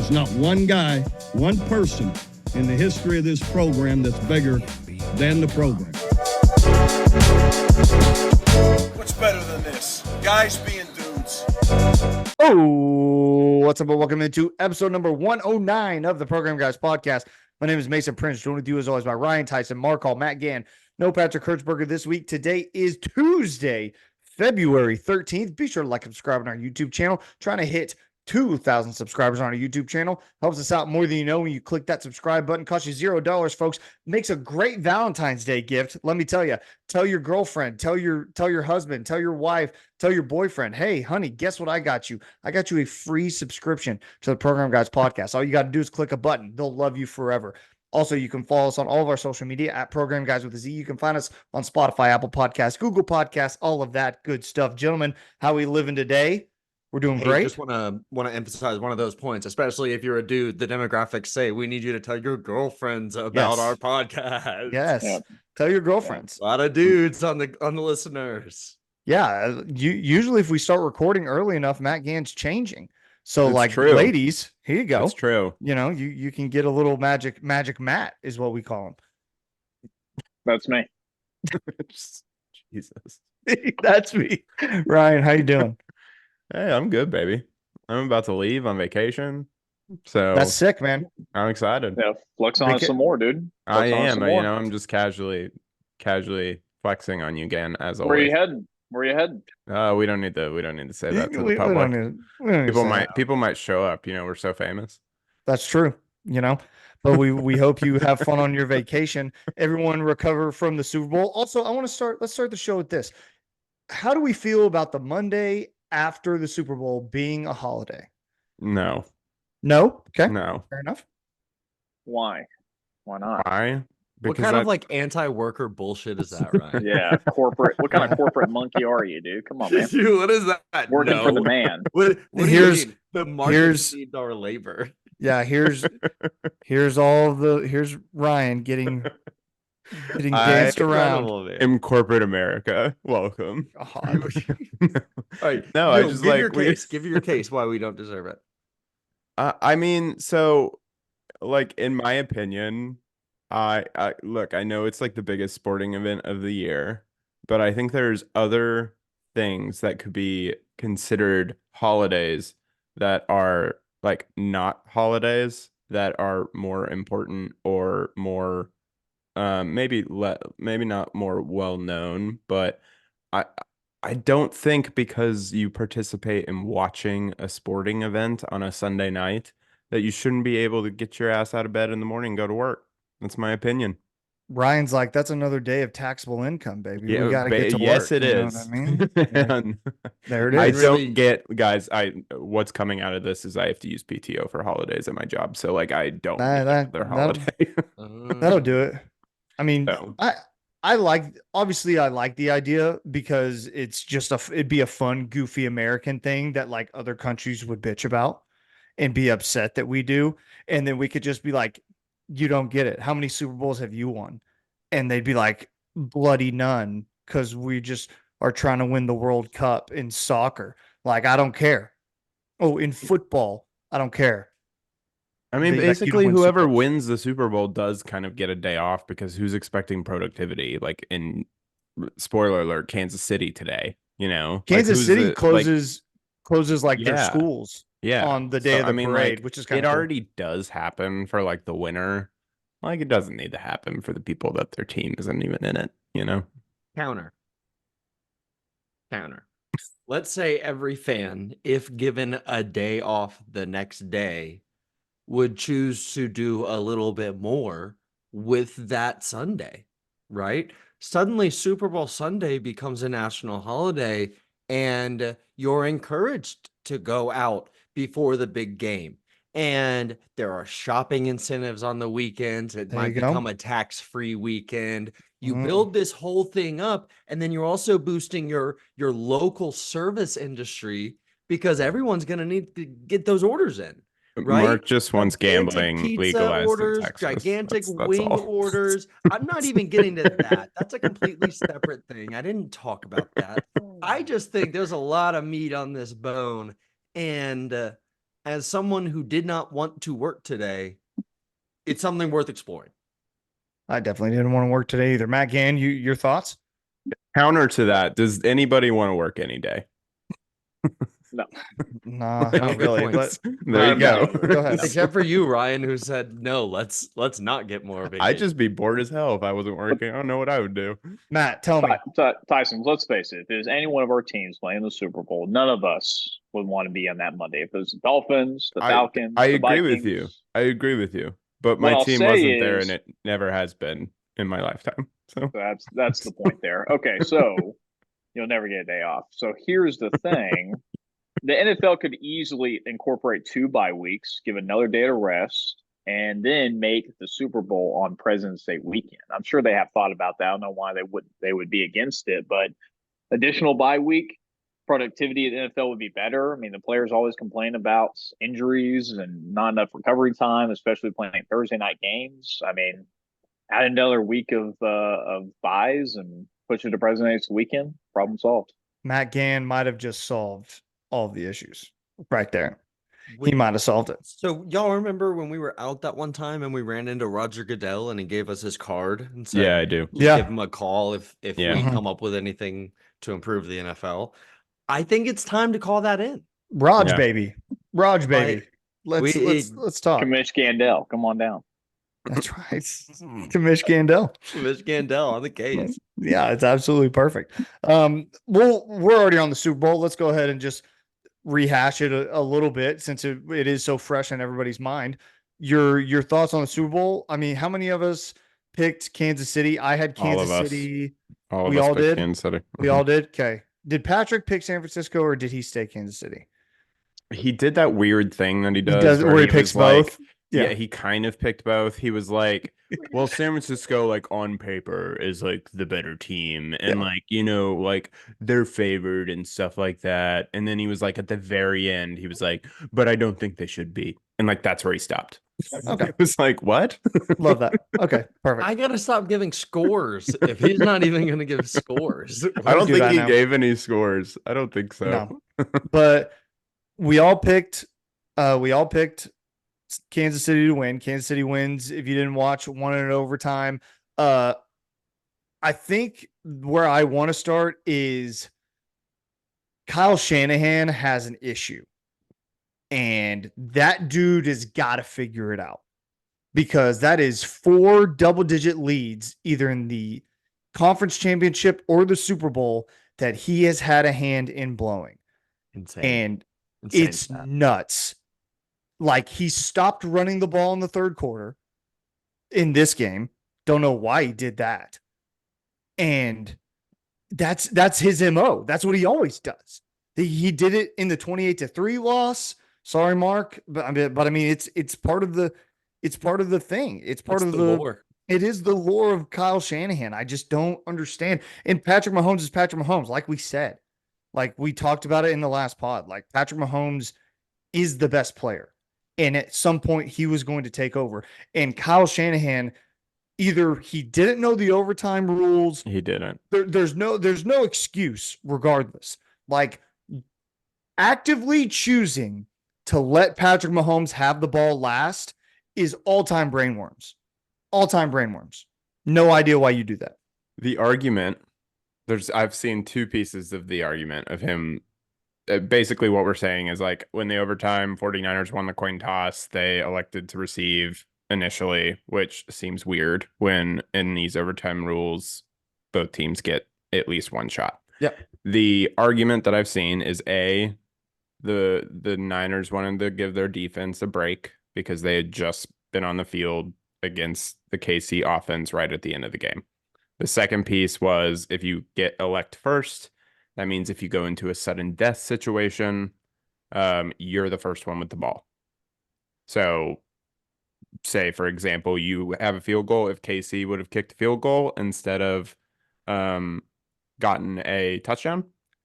There's not one guy, one person in the history of this program that's bigger than the program. What's better than this? Guys being dudes. Oh, what's up, and welcome into episode number 109 of the Program Guys podcast. My name is Mason Prince, joined with you as always by Ryan Tyson, Mark Hall, Matt Gann, no Patrick Hertzberger this week. Today is Tuesday, February 13th. Be sure to like and subscribe on our YouTube channel. Trying to hit 2,000 subscribers on our YouTube channel. Helps us out more than you know when you click that subscribe button. Costs you $0, folks. Makes a great Valentine's Day gift. Let me tell you. Tell your girlfriend, tell your husband, tell your wife, tell your boyfriend, hey, honey, guess what I got you? I got you a free subscription to the Program Guys podcast. All you got to do is click a button. They'll love you forever. Also, you can follow us on all of our social media at Program Guys with a Z. You can find us on Spotify, Apple Podcasts, Google Podcasts, all of that good stuff. Gentlemen, how we living today? We're doing great. Just want to emphasize one of those points, especially if you're a dude. The demographics say we need you to tell your girlfriends about our podcast. Yes, Yep. Tell your girlfriends. A lot of dudes on the listeners. Yeah, usually if we start recording early enough, Matt Gann's changing. So, it's like, true. ladies, here you go. That's true. You know, you can get a little magic Matt is what we call him. That's me. Jesus. That's me. Ryan, how you doing? Hey, I'm good, baby. I'm about to leave on vacation. So That's sick, man. I'm excited. Yeah, flex on us some more, dude. I Flex on us am. some You more. know, I'm just casually flexing on you again, as Where are you always. heading? Where are you heading? We don't need to say that to the We don't public. need to People say might that. people might show up. You know, we're so famous. That's true, you know, but we hope you have fun on your vacation. Everyone recover from the Super Bowl. Also, let's start the show with this. How do we feel about the Monday after the Super Bowl being a holiday? No. Okay. No. Fair enough. Why? Why not? Why? What kind of like anti-worker bullshit is that, right? Yeah, corporate. What kind of corporate monkey are you, dude? Come on, man. Dude, what is that? Working for the man. What do you mean? The market needs our labor. Yeah, here's Ryan getting danced around. In corporate America. Welcome. God. All right. No, I just give your case. Give your case why we don't deserve it. I mean, so like in my opinion, I look, I know it's like the biggest sporting event of the year, but I think there's other things that could be considered holidays that are like not holidays that are more important or more maybe not more well known, but I don't think because you participate in watching a sporting event on a Sunday night that you shouldn't be able to get your ass out of bed in the morning and go to work. That's my opinion. Ryan's like, that's another day of taxable income, baby. Yeah, we got to get to work. yes, it you know is. what I mean? And There it is. I Really- don't get, guys. What's coming out of this is I have to use PTO for holidays at my job, so like I don't get their holiday. That'll do it. I mean, No. I like the idea because it's just it'd be a fun, goofy American thing that like other countries would bitch about and be upset that we do. And then we could just be like, you don't get it. How many Super Bowls have you won? And they'd be like, bloody none, because we just are trying to win the World Cup in soccer. Like, I don't care. Oh, in football, I don't care. I mean, They like you to basically, win whoever Super Bowls. wins the Super Bowl does kind of get a day off because who's expecting productivity? Like in spoiler alert, Kansas City today. You know, like, Kansas who's City the- closes their Yeah. schools yeah, on the day of the parade, which is kind it of already does happen for like the winner. Like it doesn't need to happen for the people that their team isn't even in it. You know, Counter. Let's say every fan, if given a day off the next day, would choose to do a little bit more with that Sunday, right? Suddenly, Super Bowl Sunday becomes a national holiday, and you're encouraged to go out before the big game. And there are shopping incentives on the weekends. It There might you go. become a tax-free weekend. You Mm. build this whole thing up, and then you're also boosting your local service industry because everyone's going to need to get those orders in. Right? Mark just wants Gigantic gambling pizza legalized orders, in Texas. gigantic That's wing all. orders. I'm not even getting to that. That's a completely separate thing. I didn't talk about that. I just think there's a lot of meat on this bone, and as someone who did not want to work today, it's something worth exploring. I definitely didn't want to work today either. Matt Gann, your thoughts? Counter to that, does anybody want to work any day? Nah, Like, not good really. points. But There you yeah, go. go ahead. Except for you, Ryan, who said no. Let's not get more vacation. I'd just be bored as hell if I wasn't working. I don't know what I would do. Matt, tell me. Tyson, let's face it. If there's any one of our teams playing the Super Bowl, none of us would want to be on that Monday. If it was the Dolphins, the Falcons, I the agree Vikings, with you. I agree with you. But What my I'll team say wasn't there, is- and it never has been in my lifetime. So That's the point there. Okay, so you'll never get a day off. So here's the thing. The NFL could easily incorporate 2 bye weeks, give another day to rest, and then make the Super Bowl on President's Day weekend. I'm sure they have thought about that. I don't know why they would be against it, but additional bye week, productivity at the NFL would be better. I mean, the players always complain about injuries and not enough recovery time, especially playing Thursday night games. I mean, add another week of buys and push it to President's weekend, problem solved. Matt Gann might have just solved all of the issues right there. He Wait, might have solved it. So y'all remember when we were out that one time and we ran into Roger Goodell and he gave us his card and said, yeah, I do. Yeah. give him a call if Yeah. we Mhm. come up with anything to improve the NFL. I think it's time to call that in. Raj Yeah. baby. Raj baby. Let's talk. Commish Gandel, come on down. That's right. Commish Gandel. Mitch Gandel on the case. Yeah, it's absolutely perfect. We're already on the Super Bowl. Let's go ahead and just rehash it a little bit since it is so fresh in everybody's mind. Your thoughts on the Super Bowl? I mean, how many of us picked Kansas City? I had All of Kansas us. City. All of We us all picked did? Kansas City. We all did. Okay. Did Patrick pick San Francisco or did he stay Kansas City? He did that weird thing that he does, He does where he picks was like- both. Yeah, he kind of picked both. He was like, well, San Francisco, like on paper, is like the better team. And like, like they're favored and stuff like that. And then he was like, at the very end, he was like, but I don't think they should be. And like, that's where he stopped. Okay. It was like, what? Love that. Okay, perfect. I gotta stop giving scores if he's not even gonna give scores. I don't do think that he now. gave any scores. I don't think so. No. But we all picked Kansas City to win. Kansas City wins. If you didn't watch, won in overtime. I think where I want to start is Kyle Shanahan has an issue. And that dude has got to figure it out. Because that is 4 double-digit leads either in the conference championship or the Super Bowl that he has had a hand in blowing. Insane. And Insane it's stat. nuts. Like he stopped running the ball in the third quarter in this game. Don't know why he did that. And that's his MO. That's what he always does. He did it in the 28-3 loss. Sorry, Mark, but I mean it's part of the thing. It's part of the lore. It is the lore of Kyle Shanahan. I just don't understand. And Patrick Mahomes is Patrick Mahomes, like we said. Like we talked about it in the last pod. Like Patrick Mahomes is the best player. And at some point he was going to take over. And Kyle Shanahan, either he didn't know the overtime rules. He didn't. There's no excuse regardless. Like actively choosing to let Patrick Mahomes have the ball last is all-time brainworms. All-time brainworms. No idea why you do that. The argument, I've seen 2 pieces of the argument of him. Basically what we're saying is like when the overtime 49ers won the coin toss, they elected to receive initially, which seems weird when in these overtime rules, both teams get at least one shot. Yep. The argument that I've seen is the Niners wanted to give their defense a break because they had just been on the field against the KC offense right at the end of the game. The second piece was if you get elect first, that means if you go into a sudden death situation, you're the first one with the ball. So say, for example, you have a field goal. If KC would have kicked a field goal instead of gotten a touchdown,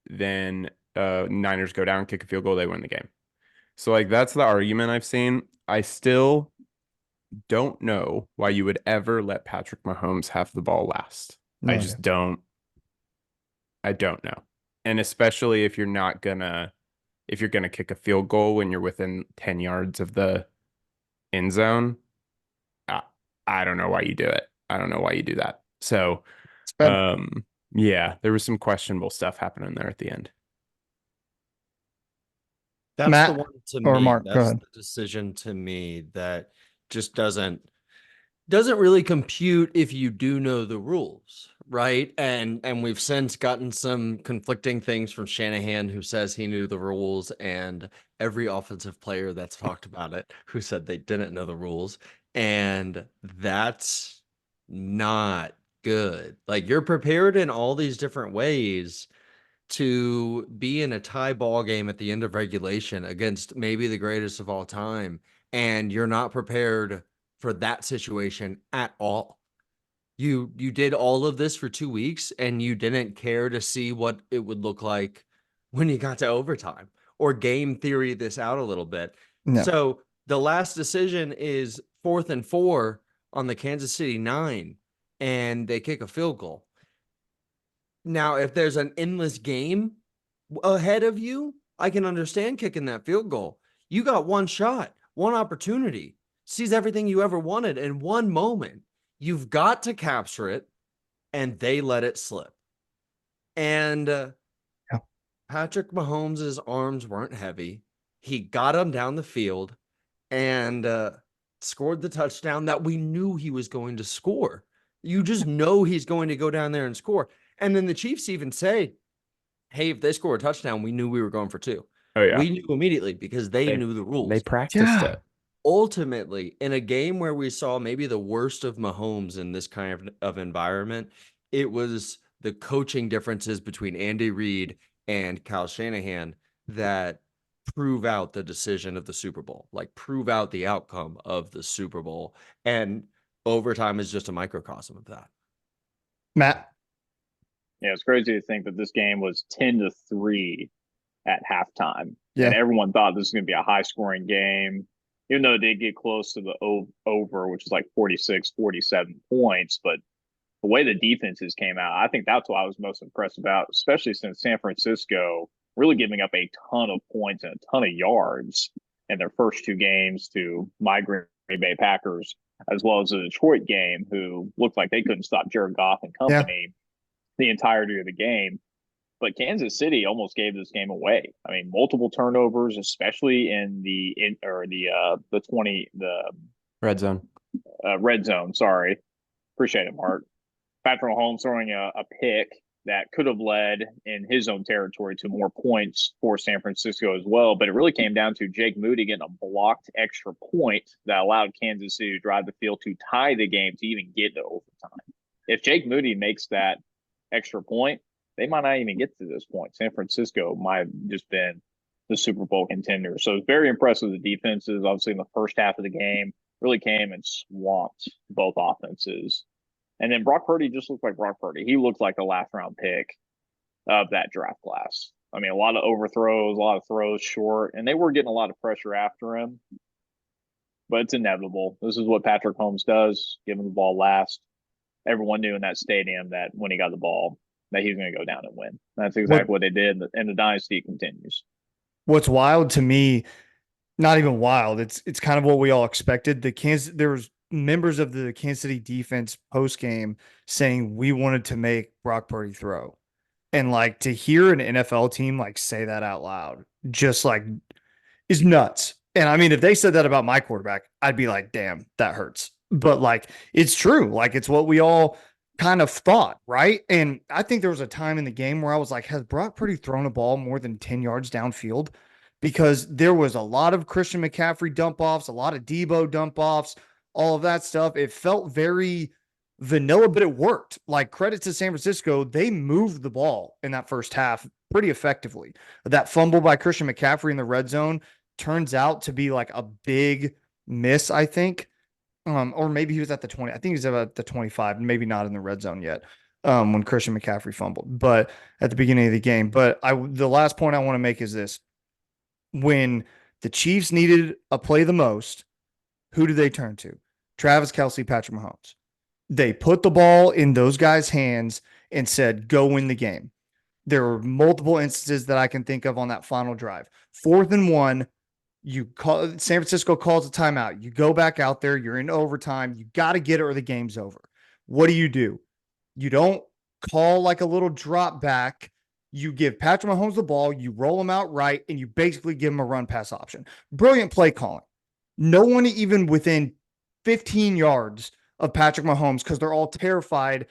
then Niners go down, kick a field goal, they win the game. So like that's the argument I've seen. I still don't know why you would ever let Patrick Mahomes have the ball last. No I idea. just don't. I don't know. And especially if you're not gonna, if you're going to kick a field goal when you're within 10 yards of the end zone, I don't know why you do it. I don't know why you do that. So, yeah, there was some questionable stuff happening there at the end. That's Matt the one to or me. Mark, go That's ahead. the decision to me that just doesn't really compute if you do know the rules, right? And we've since gotten some conflicting things from Shanahan, who says he knew the rules, and every offensive player that's talked about it who said they didn't know the rules, and that's not good. Like, you're prepared in all these different ways to be in a tie ball game at the end of regulation against maybe the greatest of all time, and you're not prepared for that situation at all. You did all of this for 2 weeks and you didn't care to see what it would look like when you got to overtime or game theory this out a little bit. No. So the last decision is 4th and 4 on the Kansas City 9, and they kick a field goal. Now, if there's an endless game ahead of you, I can understand kicking that field goal. You got one shot, one opportunity, sees everything you ever wanted in one moment. You've got to capture it, and they let it slip. And Patrick Mahomes' arms weren't heavy. He got him down the field and scored the touchdown that we knew he was going to score. You just know he's going to go down there and score. And then the Chiefs even say, hey, if they score a touchdown, we knew we were going for 2. Oh, yeah. We knew immediately because they knew the rules. They practiced it. Ultimately, in a game where we saw maybe the worst of Mahomes in this kind of environment, it was the coaching differences between Andy Reid and Kyle Shanahan that prove out the decision of the Super Bowl, like prove out the outcome of the Super Bowl. And overtime is just a microcosm of that. Matt? Yeah, it's crazy to think that this game was 10-3 at halftime. Yeah. And everyone thought this was going to be a high-scoring game, even though it did get close to the over, which is like 46, 47 points. But the way the defenses came out, I think that's what I was most impressed about, especially since San Francisco really giving up a ton of points and a ton of yards in their first 2 games to my Green Bay Packers, as well as the Detroit game, who looked like they couldn't stop Jared Goff and company the entirety of the game. But Kansas City almost gave this game away. I mean, multiple turnovers, especially in the Red zone. Red zone. Sorry, appreciate it, Mark. Patrick Mahomes throwing a pick that could have led in his own territory to more points for San Francisco as well. But it really came down to Jake Moody getting a blocked extra point that allowed Kansas City to drive the field to tie the game to even get to overtime. If Jake Moody makes that extra point, they might not even get to this point. San Francisco might have just been the Super Bowl contender. So it's very impressive. The defenses, obviously, in the first half of the game, really came and swamped both offenses. And then Brock Purdy just looked like Brock Purdy. He looked like a last-round pick of that draft class. I mean, a lot of overthrows, a lot of throws short, and they were getting a lot of pressure after him. But it's inevitable. This is what Patrick Mahomes does, give him the ball last. Everyone knew in that stadium that when he got the ball, that he was going to go down and win. That's exactly what they did, and the dynasty continues. What's wild to me, not even wild, it's kind of what we all expected. There was members of the Kansas City defense post game saying we wanted to make Brock Purdy throw. And like to hear an NFL team like say that out loud just like is nuts. And I mean, if they said that about my quarterback, I'd be like, damn, that hurts. But like, it's true. Like, it's what we all kind of thought, right? And I think there was a time in the game where I was like, has Brock Purdy thrown a ball more than 10 yards downfield? Because there was a lot of Christian McCaffrey dump offs, a lot of Debo dump offs, all of that stuff. It felt very vanilla, but it worked. Like, credit to San Francisco, they moved the ball in that first half pretty effectively. That fumble by Christian McCaffrey in the red zone turns out to be like a big miss, I think. Or maybe he was at the 20. I think he was about the 25, maybe not in the red zone yet when Christian McCaffrey fumbled, but at the beginning of the game. But the last point I want to make is this. When the Chiefs needed a play the most, who did they turn to? Travis Kelce, Patrick Mahomes. They put the ball in those guys' hands and said, go win the game. There were multiple instances that I can think of on that final drive. 4th and 1, San Francisco calls a timeout. You go back out there, you're in overtime. You got to get it or the game's over. What do? You don't call like a little drop back. You give Patrick Mahomes the ball, you roll him out right, and you basically give him a run pass option. Brilliant play calling. No one even within 15 yards of Patrick Mahomes because they're all terrified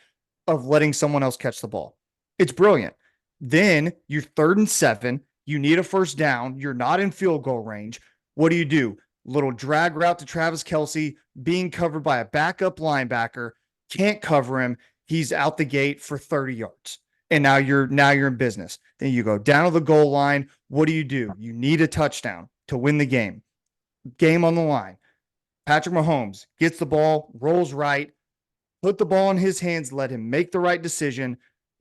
of letting someone else catch the ball. It's brilliant. Then you're 3rd and 7. You need a first down. You're not in field goal range. What do? Little drag route to Travis Kelce, being covered by a backup linebacker. Can't cover him. He's out the gate for 30 yards. And now you're in business. Then you go down to the goal line. What do? You need a touchdown to win the game. Game on the line. Patrick Mahomes gets the ball, rolls right, put the ball in his hands, let him make the right decision.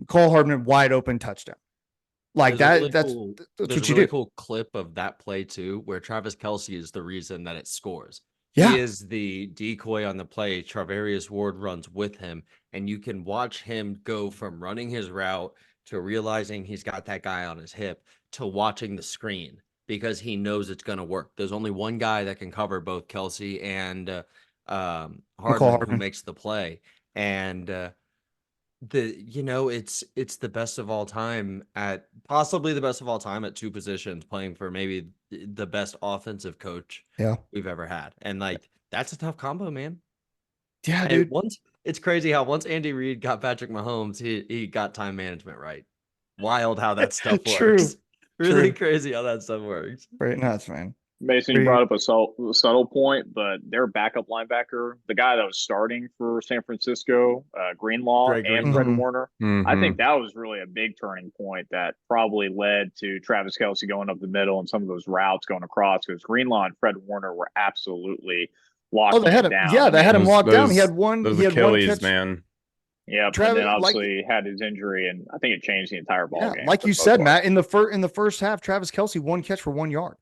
Cole Hardman wide open touchdown. Like There's that's there's what a you really do. cool clip of that play too, where Travis Kelce is the reason that it scores. Yeah. He is the decoy on the play. Charvarius Ward runs with him, and you can watch him go from running his route to realizing he's got that guy on his hip to watching the screen because he knows it's going to work. There's only one guy that can cover both Kelce and Hardman who makes the play, and it's the best of all time at possibly the best of all time at two positions, playing for maybe the best offensive coach we've ever had. And like that's a tough combo, man. Yeah, And dude. It's crazy how once Andy Reid got Patrick Mahomes, he got time management right. Wild how that stuff works. Really crazy how that stuff works. Right nuts, man. Mason, you brought up a subtle point, but their backup linebacker, the guy that was starting for San Francisco, Greenlaw and Fred Warner, I think that was really a big turning point that probably led to Travis Kelce going up the middle and some of those routes going across because Greenlaw and Fred Warner were absolutely locking him down. Yeah, they had him locked down. He had one. Those he had Achilles, one catch. man. Yeah, and then obviously had his injury, and I think it changed the entire ball game. Like you said, Matt, in the first half, Travis Kelce 1 catch for 1 yard.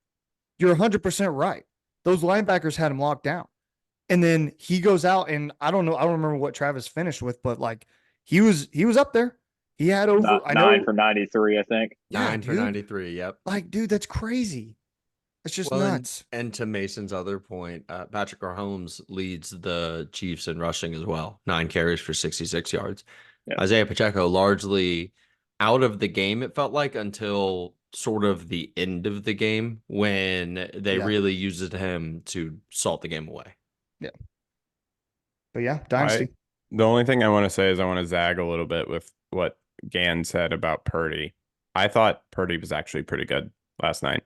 You're 100% right. Those linebackers had him locked down. And then he goes out and I don't remember what Travis finished with, but like he was up there. He had over 9 for 93, I think. 9 for 93, yep. Like, dude, that's crazy. It's just nuts. And to Mason's other point, Patrick Mahomes leads the Chiefs in rushing as well. 9 carries for 66 yards. Yeah. Isaiah Pacheco largely out of the game, it felt like, until sort of the end of the game when they really used him to salt the game away. Yeah. But yeah, Dynasty. The only thing I want to say is I want to zag a little bit with what Gann said about Purdy. I thought Purdy was actually pretty good last night.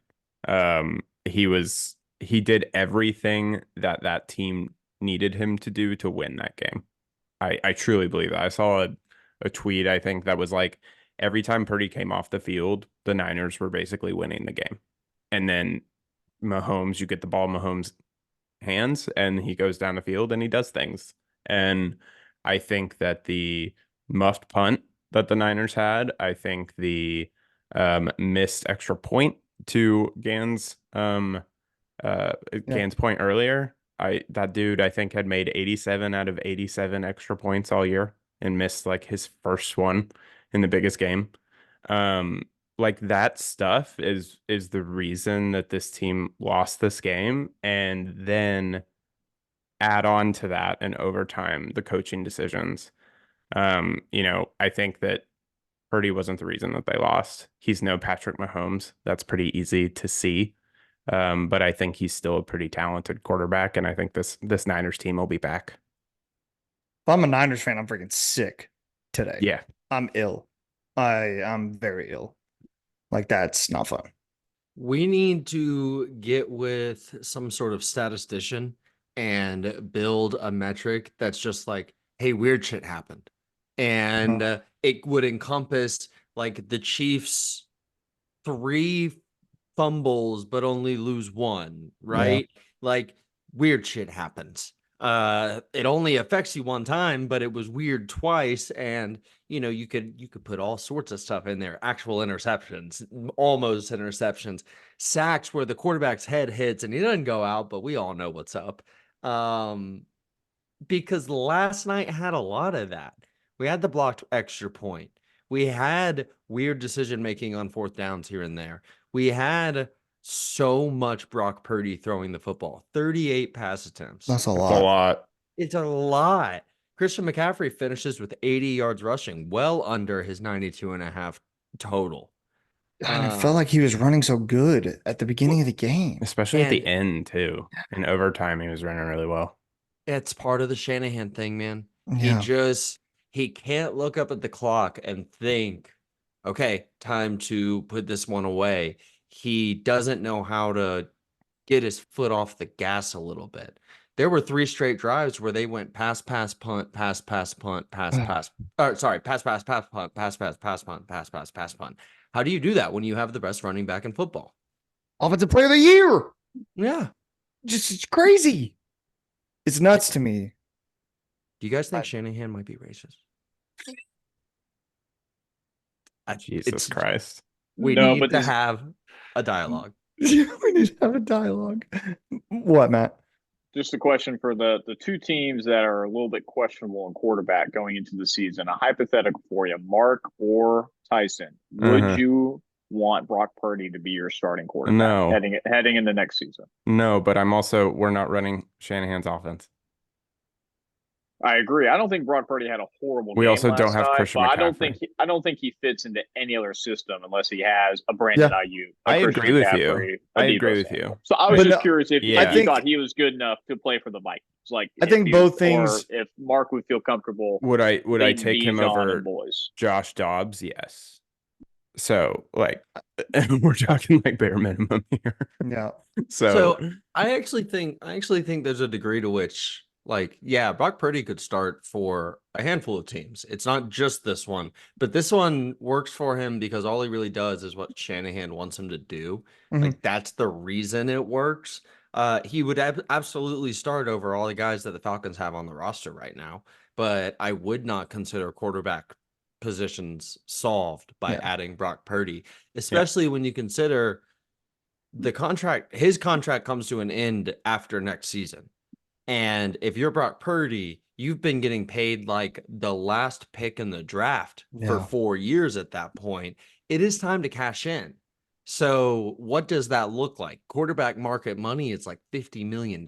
He did everything that team needed him to do to win that game. I truly believe that. I saw a tweet, I think, that was like, every time Purdy came off the field, the Niners were basically winning the game. And then Mahomes, you get the ball in Mahomes' hands, and he goes down the field and he does things. And I think that the muffed punt that the Niners had, I think the missed extra point to Gann's point earlier, that dude I think had made 87 out of 87 extra points all year and missed like his first one in the biggest game. Like that stuff is the reason that this team lost this game. And then add on to that in overtime, the coaching decisions. I think that Purdy wasn't the reason that they lost. He's no Patrick Mahomes. That's pretty easy to see. But I think he's still a pretty talented quarterback, and I think this Niners team will be back. If I'm a Niners fan, I'm freaking sick today. Yeah. I'm ill. I'm very ill. Like, that's not fun. We need to get with some sort of statistician and build a metric that's just like, hey, weird shit happened. And it would encompass like the Chiefs 3 fumbles, but only lose 1, right? Yeah. Like weird shit happens. It only affects you 1 time, but it was weird twice. And you could put all sorts of stuff in there. Actual interceptions, almost interceptions, sacks where the quarterback's head hits and he doesn't go out, but we all know what's up. Because last night had a lot of that. We had the blocked extra point. We had weird decision making on fourth downs here and there. We had so much Brock Purdy throwing the football, 38 pass attempts. That's a It's lot. a lot. It's a lot. Christian McCaffrey finishes with 80 yards rushing, well under his 92.5 total. And it felt like he was running so good at the beginning of the game. Especially at the And- end, too. In overtime, he was running really well. It's part of the Shanahan thing, man. Yeah. He can't look up at the clock and think, okay, time to put this one away. He doesn't know how to get his foot off the gas a little bit. There were 3 straight drives where they went pass, pass, punt, pass, pass, punt, pass, pass. Sorry, pass, pass, pass, punt, pass, pass, pass, punt, pass, pass, pass, punt. How do you do that when you have the best running back in football? Offensive player of the year. Yeah. Just it's crazy. It's nuts to me. Do you guys think Shanahan might be racist? Jesus Christ. We No, need but to this- have a dialogue. We need to have a dialogue. What, Matt? Just a question for the two teams that are a little bit questionable in quarterback going into the season. A hypothetical for you, Mark or Tyson. Would you want Brock Purdy to be your starting quarterback No. heading into next season? No, but we're not running Shanahan's offense. I agree. I don't think Brock Purdy had a horrible We game also don't last have night, Christian but McCaffrey. I don't think he fits into any other system unless he has a Brandon Ayuk. I Christian agree with you. McCaffrey, a I Deebo agree with Samuel. you. So I was But just no, curious if yeah. you thought he was good enough to play for the Vikings. Like I think both things- or if Mark would feel comfortable. Would I leading take him Bijan over and boys. Josh Dobbs? Yes. So like we're talking like bare minimum here. Yeah. So, I actually think there's a degree to which, like, yeah, Brock Purdy could start for a handful of teams. It's not just this one, but this one works for him because all he really does is what Shanahan wants him to do. Like, that's the reason it works. He would absolutely start over all the guys that the Falcons have on the roster right now, but I would not consider quarterback positions solved by adding Brock Purdy, especially when you consider his contract comes to an end after next season. And if you're Brock Purdy, you've been getting paid like the last pick in the draft for 4 years at that point. It is time to cash in. So what does that look like? Quarterback market money is like $50 million.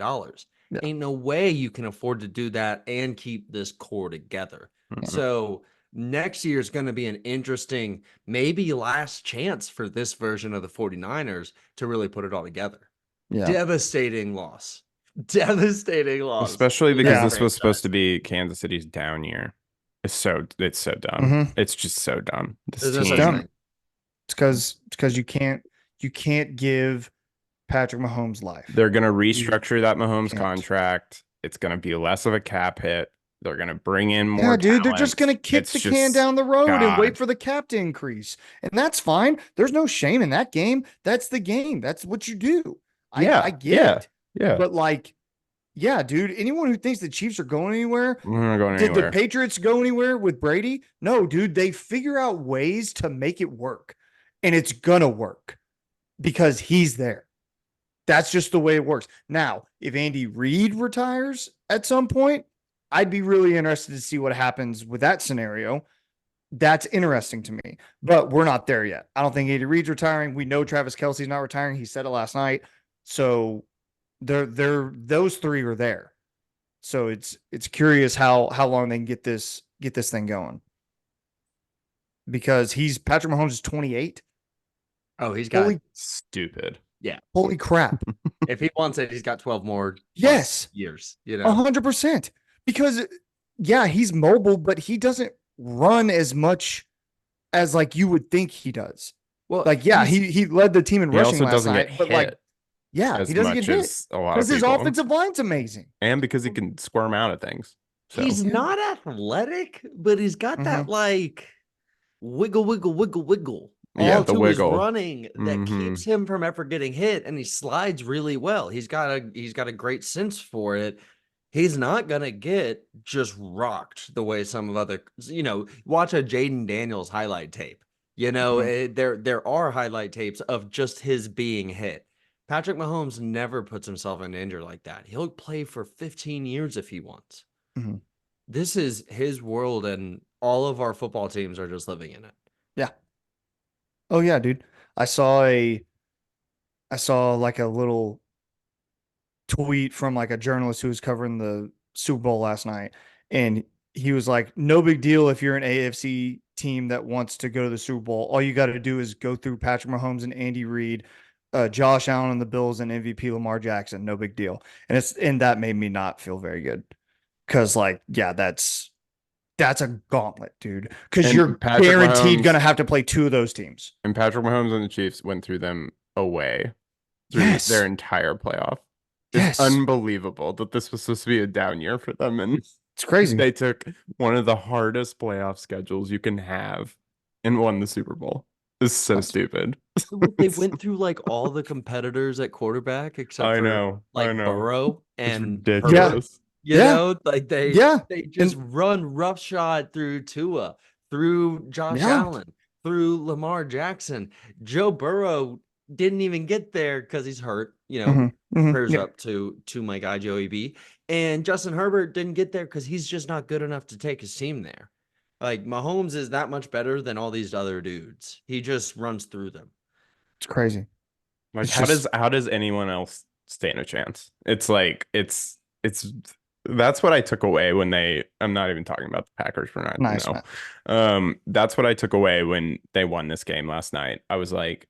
Ain't no way you can afford to do that and keep this core together. So next year is going to be an interesting, maybe last chance for this version of the 49ers to really put it all together. Yeah. Devastating loss. Devastating loss. especially because Yeah. this was supposed to be Kansas City's down year. It's so dumb. It's just so dumb. This There's no team, such dumb. thing. It's because you can't give Patrick Mahomes life. they're gonna restructure that Mahomes can't. contract. It's gonna be less of a cap hit. They're gonna bring in more. Yeah, dude, they're just talent. gonna kick It's the just- can down the road and wait God. for the cap to increase, and that's fine. There's no shame in that game. That's the game. That's what you do. I get it, Yeah. but like, yeah, dude. Anyone who thinks the Chiefs are going anywhere, We're not going did anywhere. the Patriots go anywhere with Brady? No, dude. They figure out ways to make it work, and it's gonna work because he's there. That's just the way it works. Now, if Andy Reid retires at some point, I'd be really interested to see what happens with that scenario. That's interesting to me, but we're not there yet. I don't think Andy Reid's retiring. We know Travis Kelce's not retiring. He said it last night. So those three are there. So it's curious how long they can get this thing going. Because Patrick Mahomes is 28. Oh, he's got Stupid. Holy crap. if he wants it, he's got 12 more Yes. years. You know, 100%. Because he's mobile, but he doesn't run as much as like you would think he does. well, Like, he led the team in He rushing also last doesn't night, get but hit like, he as doesn't much get hit as a lot of because his people. offensive line's amazing. And because he can squirm out of things. So he's not athletic, but he's got that like wiggle yeah, all the to wiggle. his running that Mhm. keeps him from ever getting hit, and he slides really well. He's got a great sense for it. He's not gonna get just rocked the way some of other, watch a Jaden Daniels highlight tape. There are highlight tapes of just his being hit. Patrick Mahomes never puts himself in danger like that. He'll play for 15 years if he wants. this is his world, and all of our football teams are just living in it. Yeah. Oh yeah, dude. I saw like a little tweet from like a journalist who was covering the Super Bowl last night, and he was like, "No big deal if you're an AFC team that wants to go to the Super Bowl. All you got to do is go through Patrick Mahomes and Andy Reid, Josh Allen and the Bills, and MVP Lamar Jackson. No big deal." And that made me not feel very good because like, yeah, that's a gauntlet, dude. Because And you're Patrick guaranteed Mahomes- going to have to play two of those teams. And Patrick Mahomes and the Chiefs went through them away through Yes. their entire playoff. Yes. It's unbelievable that this was supposed to be a down year for them, and It's crazy. they took one of the hardest playoff schedules you can have and won the Super Bowl. It's so stupid. They went through like all the competitors at quarterback except I for know, I like know. Burrow It's and ridiculous. You Yeah. know, like they just run roughshod through Tua, through Josh Allen, through Lamar Jackson. Joe Burrow didn't even get there because he's hurt. You know, prayers up to my guy Joey B. And Justin Herbert didn't get there because he's just not good enough to take his team there. Like Mahomes is that much better than all these other dudes. He just runs through them. It's crazy. Like It's how does anyone else stand a chance? It's like it's that's what I took away when I'm not even talking about the Packers for not Nice, no. That's what I took away when they won this game last night. I was like,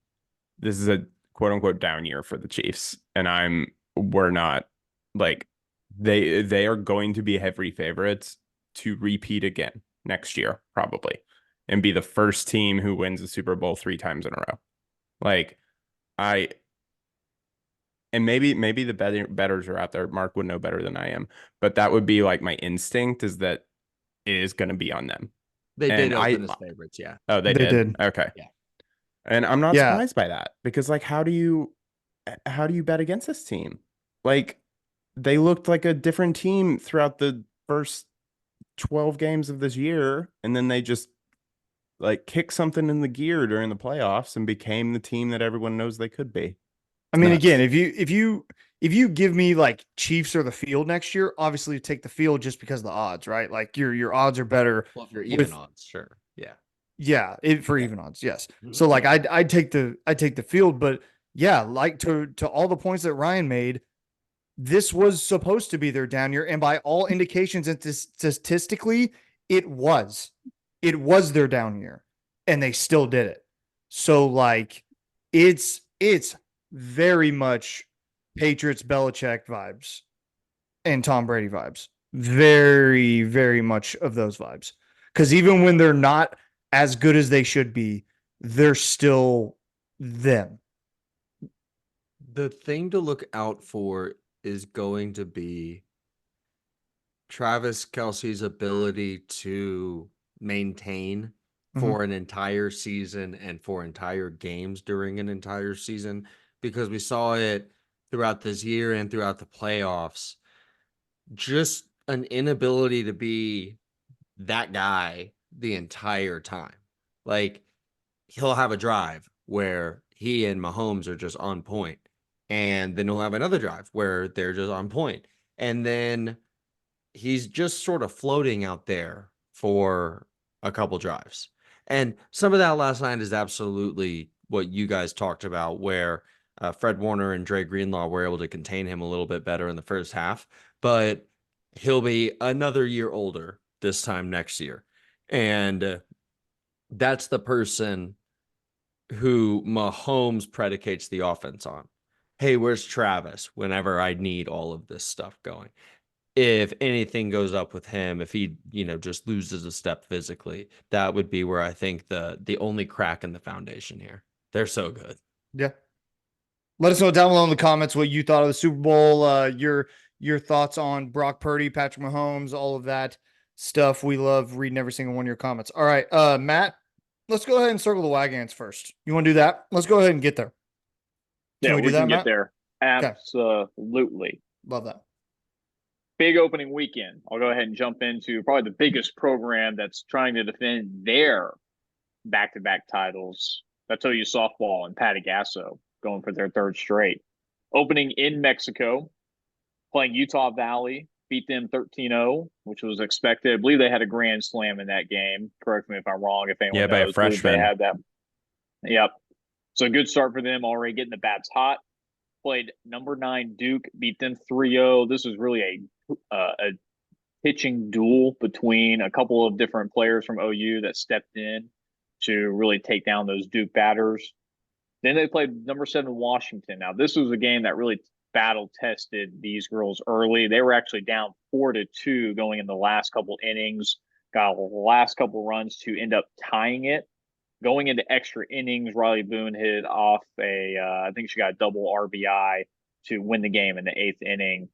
this is a quote unquote down year for the Chiefs, and we're not like they are going to be heavy favorites to repeat again next year probably and be the first team who wins the Super Bowl 3 times in a row. Like and maybe the bettors are out there. Mark would know better than I am, but that would be like my instinct is that it is going to be on them. They And did open as favorites, yeah. Oh, they did? Okay. Yeah. And I'm not Yeah. surprised by that because like how do you bet against this team? Like they looked like a different team throughout the first 12 games of this year, and then they just like kicked something in the gear during the playoffs and became the team that everyone knows they could be. I mean, Nuts. again, if you give me like Chiefs or the field next year, obviously you take the field just because of the odds, right? Like your odds are better. Well, if you're even odds, sure. Yeah. Yeah, for even odds, yes. So like I'd take the field, but yeah, like to all the points that Ryan made, this was supposed to be their down year, and by all indications and statistically, it was their down year, and they still did it. So like it's very much Patriots Belichick vibes and Tom Brady vibes. Very, very much of those vibes. Because even when they're not as good as they should be, they're still them. The thing to look out for is going to be Travis Kelce's ability to maintain for an entire season and for entire games during an entire season, because we saw it throughout this year and throughout the playoffs. Just an inability to be that guy the entire time. Like he'll have a drive where he and Mahomes are just on point, and then he'll have another drive where they're just on point, and then he's just sort of floating out there for a couple drives. And some of that last night is absolutely what you guys talked about, where Fred Warner and Dre Greenlaw were able to contain him a little bit better in the first half, but he'll be another year older this time next year. And that's the person who Mahomes predicates the offense on. Hey, where's Travis whenever I need all of this stuff going? If anything goes up with him, if he, just loses a step physically, that would be where I think the only crack in the foundation here. They're so good. Yeah. Let us know down below in the comments what you thought of the Super Bowl, your thoughts on Brock Purdy, Patrick Mahomes, all of that stuff. We love reading every single one of your comments. All right, Matt, let's go ahead and circle the Waganns first. You want to do that? Let's go ahead and get there. Yeah, we can Matt? get there. Okay. Absolutely. Love that. Big opening weekend. I'll go ahead and jump into probably the biggest program that's trying to defend their back-to-back titles. That's OU softball and Patty Gasso going for their third straight. Opening in Mexico, playing Utah Valley, beat them 13-0, which was expected. I believe they had a grand slam in that game. Correct me if I'm wrong. If anyone Yeah, by a knows, I believe freshman. they had that. Yep. So good start for them. Already getting the bats hot. Played number 9 Duke, beat them 3-0. This was really a pitching duel between a couple of different players from OU that stepped in to really take down those Duke batters. Then they played number 7 Washington. Now, this was a game that really battle tested these girls early. They were actually down 4-2 going in the last couple innings, got the last couple runs to end up tying it. Going into extra innings, Riley Boone hit off I think she got a double RBI to win the game in the 8th inning.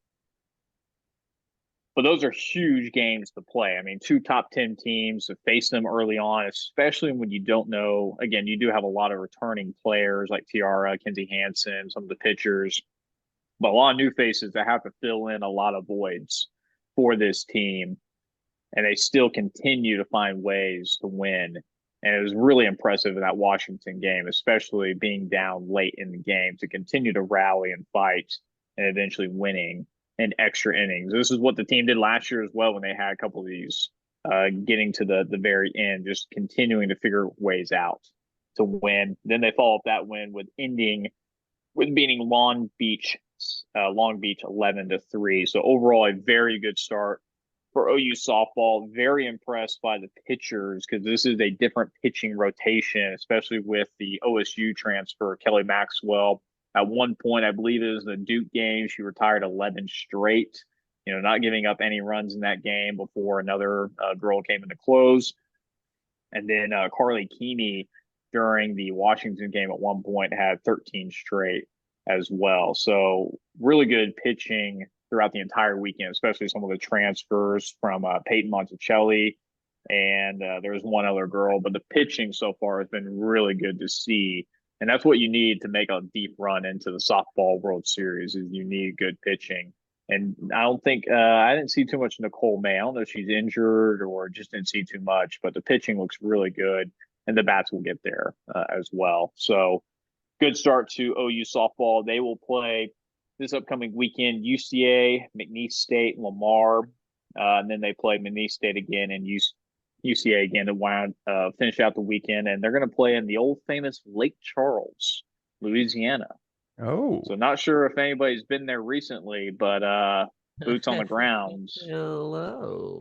But those are huge games to play. I mean, 2 top 10 teams to face them early on, especially when you don't know. Again, you do have a lot of returning players like Tiara, Kenzie Hansen, some of the pitchers, but a lot of new faces that have to fill in a lot of voids for this team. And they still continue to find ways to win. And it was really impressive in that Washington game, especially being down late in the game, to continue to rally and fight and eventually winning in extra innings. This is what the team did last year as well when they had a couple of these getting to the very end, just continuing to figure ways out to win. Then they follow up that win with beating Long Beach 11-3. So overall, a very good start for OU softball. Very impressed by the pitchers, because this is a different pitching rotation, especially with the OSU transfer, Kelly Maxwell. At one point, I believe it was the Duke game, she retired 11 straight, not giving up any runs in that game before another girl came in to close. And then Carly Keeney during the Washington game at one point had 13 straight as well. So really good pitching throughout the entire weekend, especially some of the transfers from Peyton Monticelli. And there was one other girl, but the pitching so far has been really good to see. And that's what you need to make a deep run into the softball World Series, is you need good pitching. And I don't think I didn't see too much Nicole May. I don't know if she's injured or just didn't see too much, but the pitching looks really good, and the bats will get there as well. So good start to OU softball. They will play this upcoming weekend UCA, McNeese State, Lamar, and then they play McNeese State again and UCA again to finish out the weekend. And they're going to play in the old famous Lake Charles, Louisiana. Oh, So not sure if anybody's been there recently, but boots on the ground. Hello.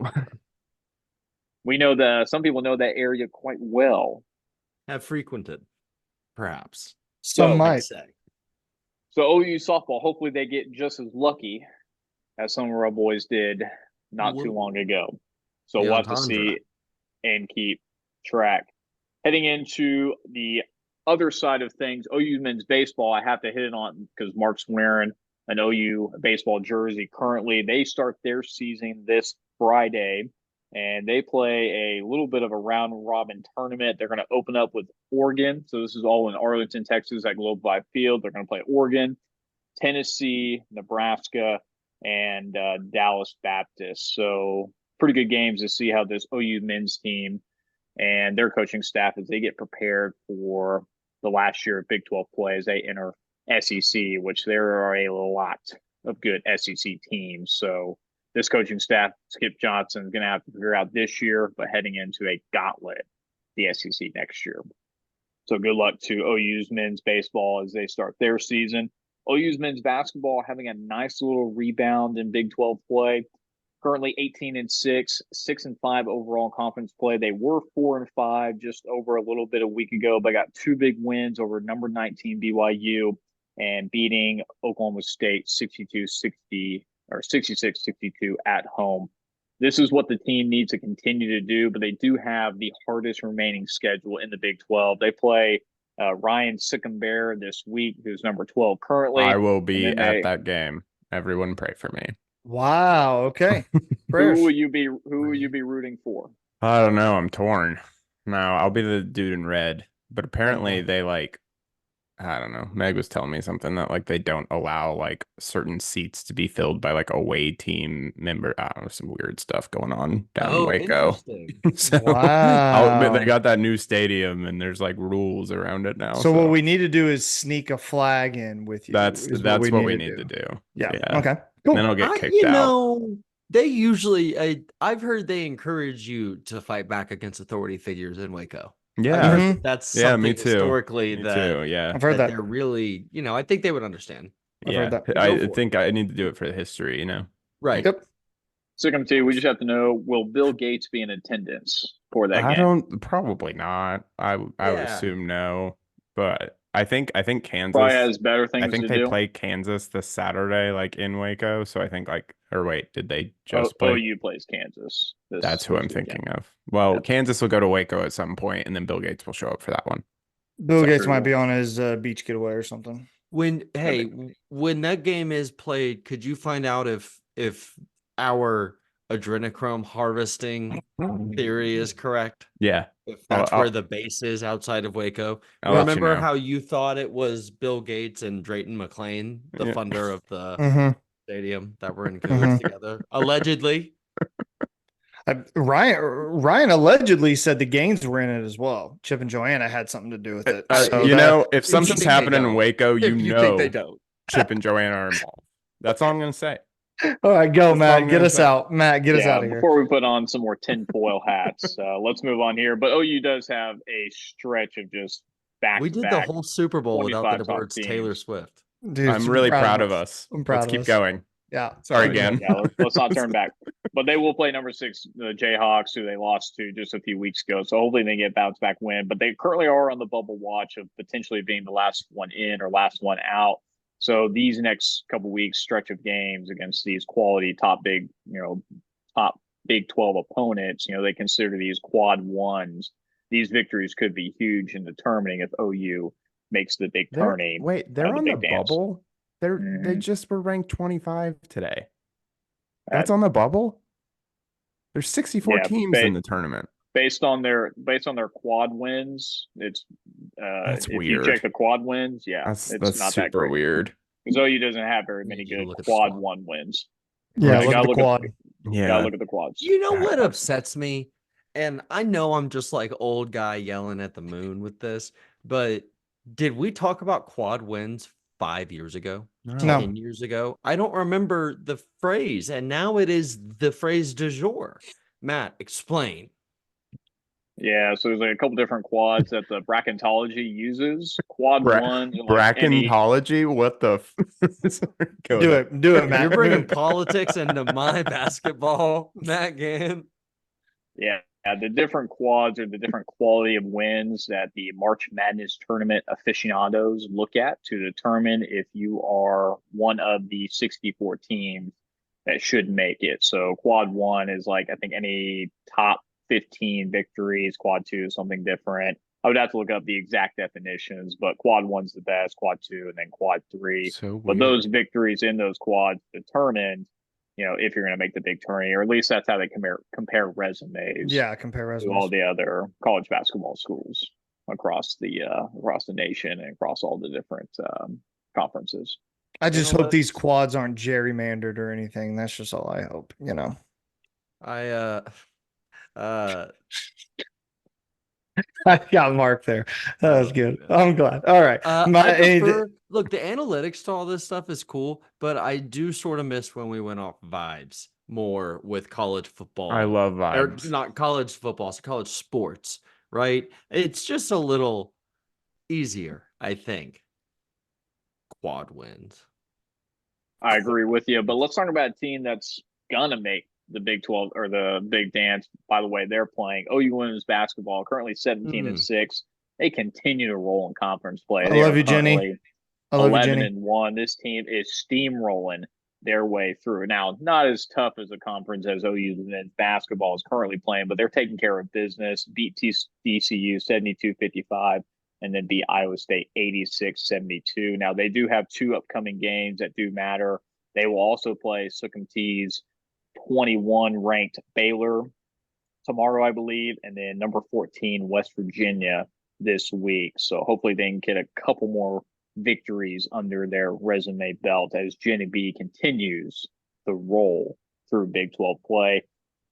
We know that some people know that area quite well. Have frequented, perhaps. Some So, might. Say. So OU softball, hopefully they get just as lucky as some of our boys did not too long ago. So The we'll have to entendre. see and keep track. Heading into the other side of things, OU men's baseball, I have to hit it on because Mark's wearing an OU baseball jersey currently. They start their season this Friday, and they play a little bit of a round-robin tournament. They're going to open up with Oregon. So this is all in Arlington, Texas at Globe Life Field. They're going to play Oregon, Tennessee, Nebraska, and Dallas Baptist. So pretty good games to see how this OU men's team and their coaching staff, as they get prepared for the last year of Big 12 play as they enter SEC, which there are a lot of good SEC teams. So this coaching staff, Skip Johnson, is going to have to figure out this year, but heading into a gauntlet, the SEC next year. So good luck to OU's men's baseball as they start their season. OU's men's basketball having a nice little rebound in Big 12 play. Currently 18-6, 6-5 overall conference play. They were 4-5 just over a little bit a week ago, but got 2 big wins over number 19 BYU and beating Oklahoma State 66-62 at home. This is what the team needs to continue to do, but they do have the hardest remaining schedule in the Big 12. They play Ryan Sickenbear this week, who's number 12 currently. I will be at that game. Everyone pray for me. Wow. Okay. Prayers. Who will you be rooting for? I don't know. I'm torn. No, I'll be the dude in red. But apparently they I don't know. Meg was telling me something that they don't allow certain seats to be filled by away team member. I don't know, some weird stuff going on down in Waco. So Wow. they got that new stadium and there's rules around it now. So what we need to do is sneak a flag in with you. That's what we need to do. Yeah. Yeah. Okay. Cool. Then I'll get kicked out. They usually, I've heard they encourage you to fight back against authority figures in Waco. I've Yeah. heard that that's Yeah, something me too. historically Me that, too. Yeah. I've heard that. they're really, I think they would understand. I've heard that. I Go for it. think I need to do it for the history, Right. Yep. So come to, we just have to know: will Bill Gates be in attendance for that game? Probably not. I would Yeah. assume no, but I think Kansas Probably has better I things think to they do. play Kansas this Saturday, like in Waco. So I think or wait, did they just play? OU plays Kansas. That's who I'm weekend. thinking of. Well, Yeah. Kansas will go to Waco at some point, and then Bill Gates will show up for that one. Bill Gates True. might be on his beach getaway or something. When that game is played, could you find out if our adrenochrome harvesting theory is correct? Yeah, If that's I'll- where the base is outside of Waco. I'll let you Remember know. how you thought it was Bill Gates and Drayton McLean, the Yeah. funder of the Mm-hmm. stadium, that were in cahoots together? Allegedly. Ryan allegedly said the Gaines were in it as well. Chip and Joanna had something to do with it. So you that- know, if you something's think they happening in don't. Waco, If you think they don't. Chip and Joanna are involved. That's all I'm gonna say. All right, go, That's all Matt. I'm Get gonna us say. out. Matt, get us out of here. Before we put on some more tinfoil hats, let's move on here. But OU does have a stretch of just back. We did the whole Super Bowl without 25 the top words teams. Taylor Swift. Dude, I'm really proud of us. I'm proud Let's of keep us. going. Yeah. Sorry, again. Yeah, let's not turn back. But they will play number 6, the Jayhawks, who they lost to just a few weeks ago. So hopefully they get bounce back win. But they currently are on the bubble watch of potentially being the last one in or last one out. So these next couple weeks stretch of games against these quality top Big 12 opponents, they consider these quad ones. These victories could be huge in determining if OU makes the big tourney. They're on the big dance. bubble. They Mhm. just were ranked 25 today. That's on the bubble. There's 64 teams in the tournament. Based on their quad wins, it's That's if weird. you check the quad wins, That's it's not that super great. weird. Because OU doesn't have very many You good look at the quad squad. one wins. Yeah, You look at gotta the quad. gotta Yeah. look at the quads. You know what upsets me? And I know I'm just like old guy yelling at the moon with this, but did we talk about quad wins 5 years ago? No. 10 years ago? I don't remember the phrase, and now it is the phrase du jour. Matt, explain. Yeah, so there's like a couple different quads that the bracketology uses. Quad one, Bracketology? What the? Do it, Matt. You're bringing politics into my basketball, Matt Gann. Yeah, the different quads are the different quality of wins that the March Madness tournament aficionados look at to determine if you are one of the 64 teams that should make it. So quad one is like, I think, any top 15 victories. Quad two is something different. I would have to look up the exact definitions, but quad one's the best, quad two, and then quad three. So weird. But those victories in those quads determine, if you're going to make the big tourney, or at least that's how they compare resumes. Yeah, compare To resumes. all the other college basketball schools across the nation and across all the different conferences. I just hope these quads aren't gerrymandered or anything. That's just all I hope, I got Mark there. That was good. I'm glad. All right. Look, the analytics to all this stuff is cool, but I do sort of miss when we went off vibes more with college football. I love vibes. Or not college football, so college sports, right? It's just a little easier, I think. Quad wins. I agree with you, but let's talk about a team that's gonna make the Big 12 or the Big Dance. By the way, they're playing OU women's basketball, currently 17-6. They continue to roll in conference play. I love you, Jenny. 11-1. This team is steamrolling their way through. Now, not as tough as a conference as OU men's basketball is currently playing, but they're taking care of business. Beat DCU 72-55, and then beat Iowa State 86-72. Now, they do have 2 upcoming games that do matter. They will also play Sukhum T's 21 ranked Baylor tomorrow, I believe, and then number 14 West Virginia this week. So hopefully they can get a couple more victories under their resume belt as Jenny B continues to roll through Big 12 play.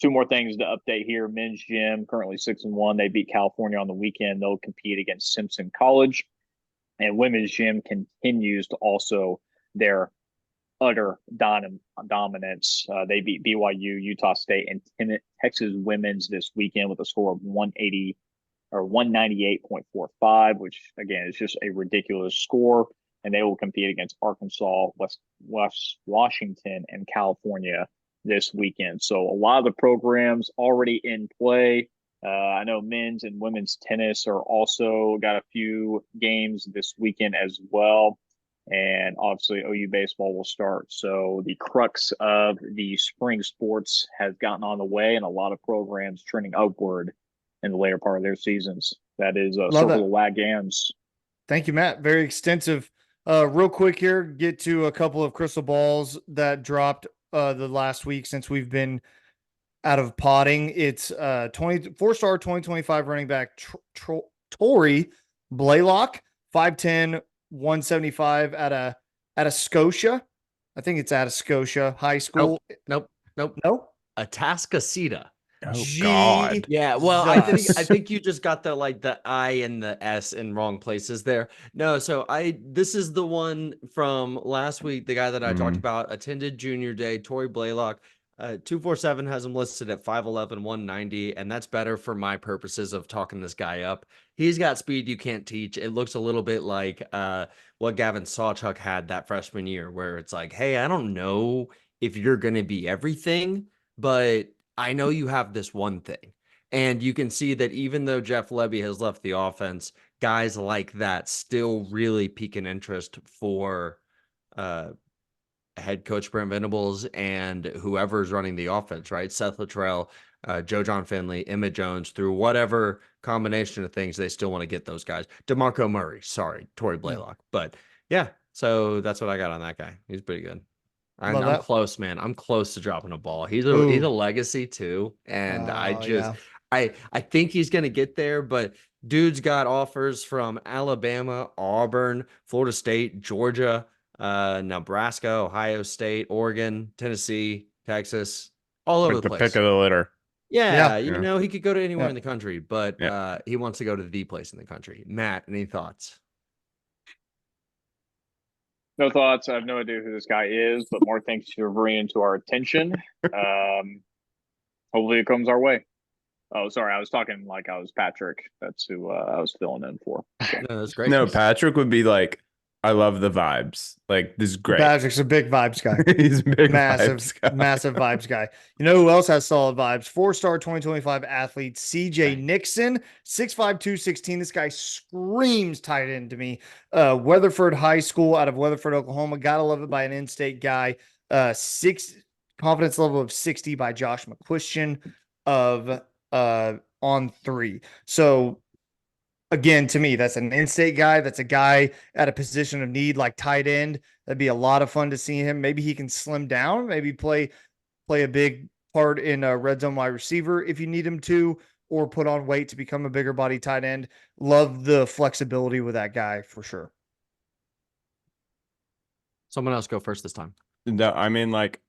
2 more things to update here. Men's gym currently 6-1. They beat California on the weekend. They'll compete against Simpson College. And women's gym continues to also their utter dominance. They beat BYU, Utah State, and Texas women's this weekend with a score of 180 or 198.45, which again is just a ridiculous score. And they will compete against Arkansas, West Washington, and California this weekend. So a lot of the programs already in play. I know men's and women's tennis are also got a few games this weekend as well. And obviously OU baseball will start. So the crux of the spring sports has gotten on the way, and a lot of programs trending upward in the later part of their seasons. That is Circle of Waganns. Thank you, Matt. Very extensive. Real quick here, get to a couple of crystal balls that dropped the last week since we've been out of potting. It's 4-star 2025 running back Tory Blaylock, 5'10", 175 out of Scotia. I think it's out of Scotia High School. Nope. Atascocita. Oh God. Yeah, well, I think you just got the I and the S in wrong places there. No, so this is the one from last week, the guy that I talked about, attended junior day, Tory Blaylock. 247 has him listed at 5'11", 190, and that's better for my purposes of talking this guy up. He's got speed you can't teach. It looks a little bit like what Gavin Sawchuk had that freshman year, where it's like, hey, I don't know if you're going to be everything, but I know you have this one thing. And you can see that even though Jeff Lebby has left the offense, guys like that still really pique an interest for head coach Brent Venables and whoever's running the offense, right? Seth Luttrell, Joe John Finley, Emmett Jones, through whatever combination of things, they still want to get those guys. DeMarco Murray, sorry, Tory Blaylock. But yeah, so that's what I got on that guy. He's pretty good. I'm close, man. I'm close to dropping a ball. He's a legacy too. And I think he's going to get there, but dude's got offers from Alabama, Auburn, Florida State, Georgia, Nebraska, Ohio State, Oregon, Tennessee, Texas, all over the place. Pick of the litter. Yeah, you know, he could go to anywhere in the country, but he wants to go to the place in the country. Matt, any thoughts? No thoughts. I have no idea who this guy is, but more thanks for bringing it to our attention. Hopefully it comes our way. Oh, sorry. I was talking like I was Patrick. That's who I was filling in for. Okay. No, that's great. No, Patrick would be like, I love the vibes. Like, this is great. Patrick's a big vibes guy. He's a big massive vibes guy. You know who else has solid vibes? 4-star 2025 athlete CJ Nixon, 6'5", 216. This guy screams tight end to me. Weatherford High School out of Weatherford, Oklahoma. Gotta love it by an in-state guy. Confidence level of 60 by Josh McCuistion of on 3. So again, to me, that's an in-state guy. That's a guy at a position of need like tight end. That'd be a lot of fun to see him. Maybe he can slim down, maybe play a big part in a red zone wide receiver if you need him to, or put on weight to become a bigger body tight end. Love the flexibility with that guy for sure. Someone else go first this time. No, I mean, like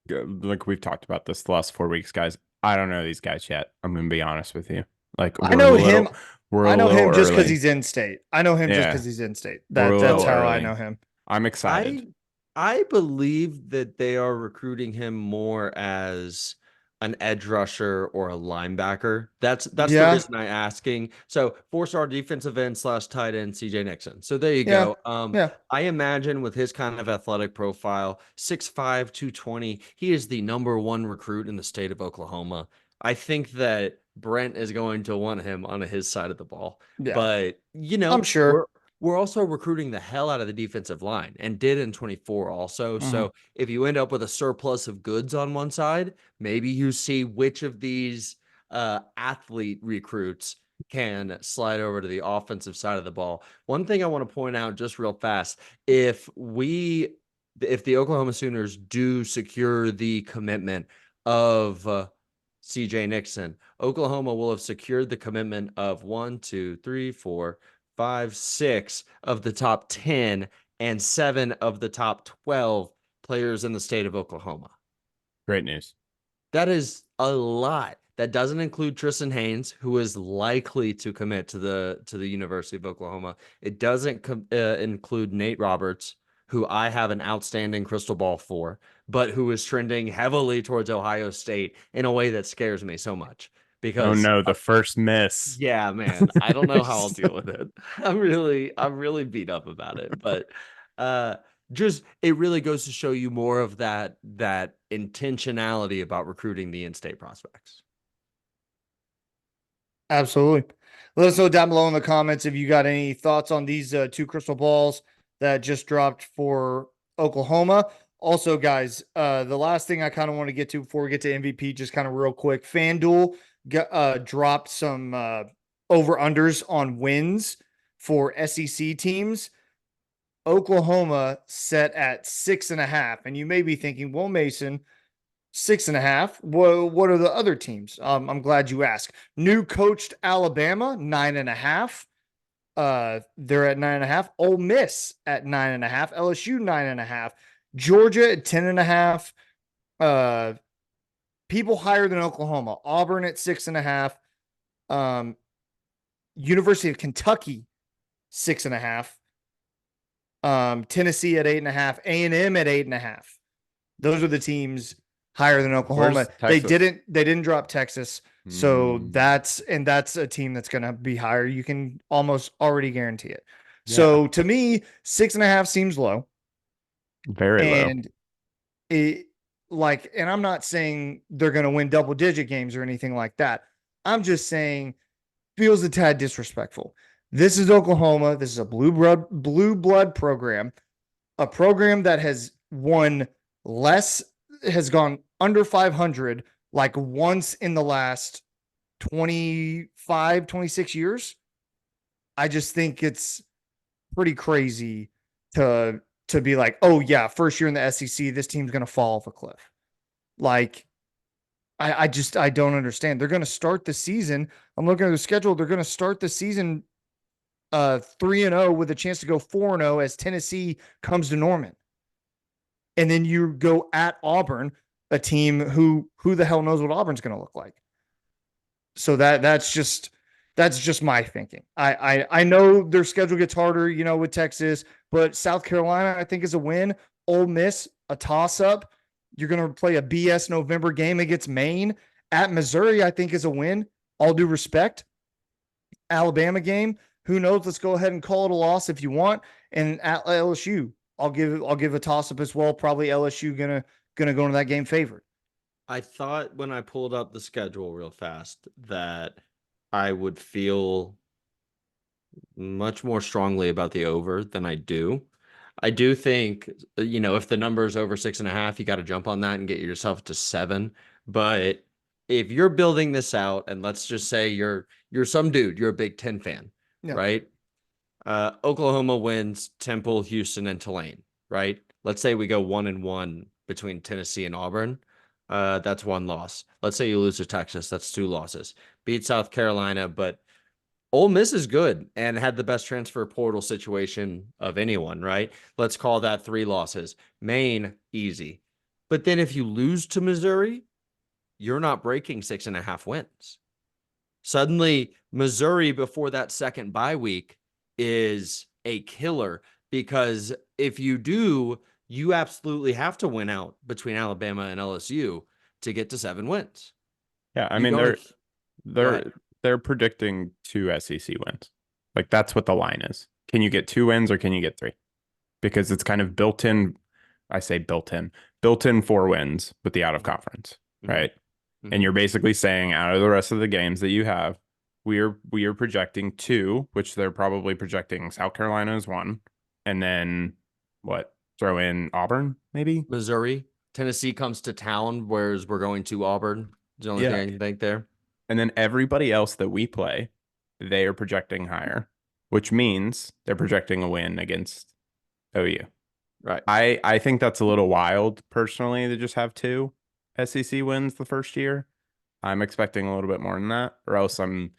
we've talked about this the last 4 weeks, guys. I don't know these guys yet. I'm going to be honest with you. Like, I know him. I know him just because early. he's in state. I know him just because he's in state. That's how I know him. I'm excited. I believe that they are recruiting him more as an edge rusher or a linebacker. That's the reason I'm asking. So 4-star defensive end / tight end CJ Nixon. So there you go. I imagine with his kind of athletic profile, 6'5", 220, he is the #1 recruit in the state of Oklahoma. I think that Brent is going to want him on his side of the ball. Yeah. But, you know, I'm sure we're also recruiting the hell out of the defensive line and did in 24 also. Mm-hmm. So if you end up with a surplus of goods on one side, maybe you see which of these athlete recruits can slide over to the offensive side of the ball. One thing I want to point out just real fast, if the Oklahoma Sooners do secure the commitment of CJ Nixon, Oklahoma will have secured the commitment of 1, 2, 3, 4, 5, 6 of the top 10 and 7 of the top 12 players in the state of Oklahoma. Great news. That is a lot. That doesn't include Tristan Haynes, who is likely to commit to the University of Oklahoma. It doesn't include Nate Roberts, who I have an outstanding crystal ball for, but who is trending heavily towards Ohio State in a way that scares me so much. Oh Because no, the first miss. yeah, man, I don't know how I'll deal with it. I'm really beat up about it, but just it really goes to show you more of that intentionality about recruiting the in-state prospects. Absolutely. Let us know down below in the comments if you got any thoughts on these two crystal balls that just dropped for Oklahoma. Also, guys, the last thing I kind of want to get to before we get to MVP, just kind of real quick, FanDuel dropped some over-unders on wins for SEC teams. Oklahoma set at 6.5. And you may be thinking, well, Mason, 6.5. What are the other teams? I'm glad you asked. New coached Alabama, 9.5. They're at 9.5. Ole Miss at 9.5. LSU 9.5. Georgia at 10.5. People higher than Oklahoma. Auburn at 6.5. University of Kentucky 6.5. Tennessee at 8.5. A&M at 8.5. Those are the teams higher than Oklahoma. They didn't drop Texas. So that's a team that's going to be higher. You can almost already guarantee it. Yeah. So to me, 6.5 seems low. Very low. And and I'm not saying they're going to win double-digit games or anything like that. I'm just saying feels a tad disrespectful. This is Oklahoma. This is a blue blood program, a program that has won less, has gone under 500 like once in the last 25, 26 years. I just think it's pretty crazy to be like, oh yeah, first year in the SEC, this team's going to fall off a cliff. Like, I don't understand. They're going to start the season. I'm looking at the schedule. They're going to start the season 3-0 with a chance to go 4-0 as Tennessee comes to Norman. And then you go at Auburn, a team who the hell knows what Auburn's going to look like. So that's just my thinking. I know their schedule gets harder, with Texas, but South Carolina, I think, is a win. Ole Miss, a toss-up. You're going to play a BS November game against Maine. At Missouri, I think, is a win. All due respect. Alabama game, who knows? Let's go ahead and call it a loss if you want. And at LSU, I'll give a toss-up as well. Probably LSU gonna go into that game favored. I thought when I pulled up the schedule real fast that I would feel much more strongly about the over than I do. I do think, if the number is over 6.5, you got to jump on that and get yourself to 7. But if you're building this out, and let's just say you're some dude, you're a Big Ten fan, right? Oklahoma wins Temple, Houston, and Tulane, right? Let's say we go 1-1 between Tennessee and Auburn. That's 1 loss. Let's say you lose to Texas. That's 2 losses. Beat South Carolina, but Ole Miss is good and had the best transfer portal situation of anyone, right? Let's call that 3 losses. Maine, easy. But then if you lose to Missouri, you're not breaking 6.5 wins. Suddenly, Missouri before that second bye week is a killer, because if you do, you absolutely have to win out between Alabama and LSU to get to 7 wins. Yeah, I mean, they're predicting 2 SEC wins. Like, that's what the line is. Can you get 2 wins or can you get 3? Because it's kind of built in 4 wins with the out of conference, right? Mm-hmm. And you're basically saying out of the rest of the games that you have, we are projecting 2, which they're probably projecting South Carolina as 1. And then what? Throw in Auburn, maybe? Missouri. Tennessee comes to town, whereas we're going to Auburn. Is the only thing I can think there. And then everybody else that we play, they are projecting higher, which means they're projecting a win against OU. Right. I think that's a little wild, personally, to just have 2 SEC wins the first year. I'm expecting a little bit more than that, or else I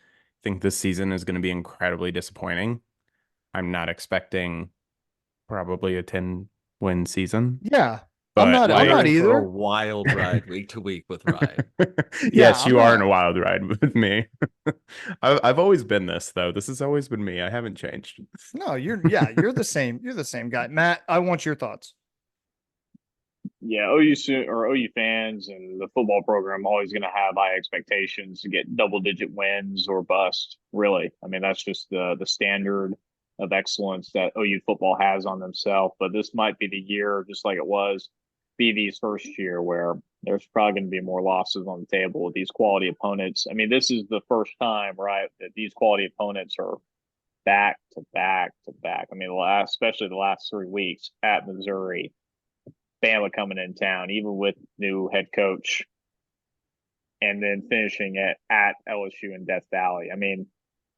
think this season is going to be incredibly disappointing. I'm not expecting probably a 10-win season. Yeah. I'm but not For either. a wild ride week to week with Ryan. Yes, I'm you are in not. a wild ride with me. I've always been this though. This has always been me. I haven't changed. No, you're the same. You're the same guy. Matt, I want your thoughts. Yeah, OU fans and the football program always going to have high expectations to get double-digit wins or bust. Really, I mean that's just the standard of excellence that OU football has on themselves. But this might be the year, just like it was BV's first year, where there's probably going to be more losses on the table with these quality opponents. I mean, this is the first time, right, that these quality opponents are back to back to back. I mean, especially the last 3 weeks at Missouri. Bama coming in town, even with new head coach, and then finishing it at LSU in Death Valley. I mean,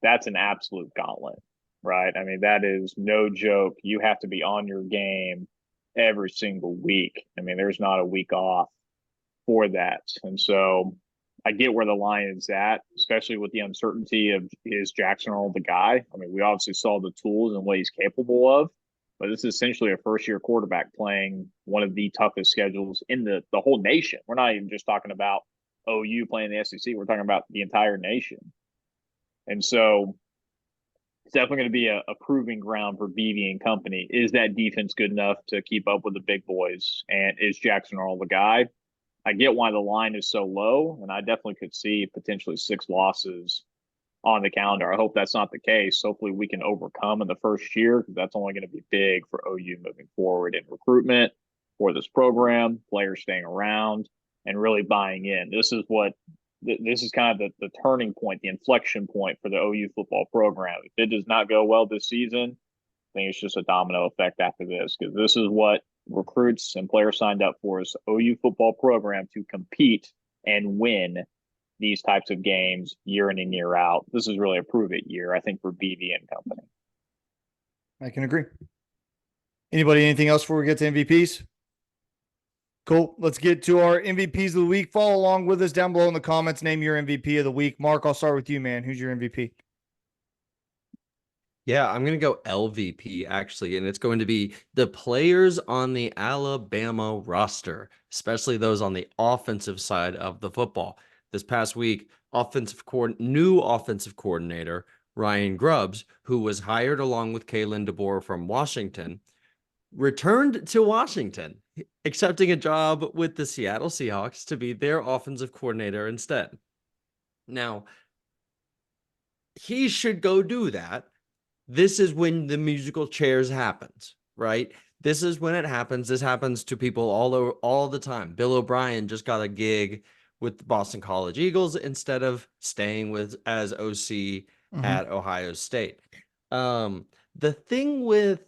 that's an absolute gauntlet, right? I mean, that is no joke. You have to be on your game every single week. I mean, there's not a week off for that. And so I get where the line is at, especially with the uncertainty of is Jackson Earl the guy? I mean, we obviously saw the tools and what he's capable of. But this is essentially a first-year quarterback playing one of the toughest schedules in the whole nation. We're not even just talking about OU playing the SEC. We're talking about the entire nation. And so it's definitely going to be a proving ground for BV and company. Is that defense good enough to keep up with the big boys? And is Jackson Earl the guy? I get why the line is so low, and I definitely could see potentially 6 losses on the calendar. I hope that's not the case. Hopefully we can overcome in the first year, because that's only going to be big for OU moving forward in recruitment for this program, players staying around and really buying in. This is kind of the turning point, the inflection point for the OU football program. If it does not go well this season, I think it's just a domino effect after this, because this is what recruits and players signed up for, is OU football program to compete and win these types of games year in and year out. This is really a prove it year, I think, for BV and company. I can agree. Anybody, anything else before we get to MVPs? Cool. Let's get to our MVPs of the week. Follow along with us down below in the comments. Name your MVP of the week. Mark, I'll start with you, man. Who's your MVP? Yeah, I'm going to go LVP, actually, and it's going to be the players on the Alabama roster, especially those on the offensive side of the football. This past week, new offensive coordinator, Ryan Grubbs, who was hired along with Kalen DeBoer from Washington, returned to Washington, accepting a job with the Seattle Seahawks to be their offensive coordinator instead. Now, he should go do that. This is when the musical chairs happens, right? This is when it happens. This happens to people all the time. Bill O'Brien just got a gig with the Boston College Eagles instead of staying as OC at Ohio State. The thing with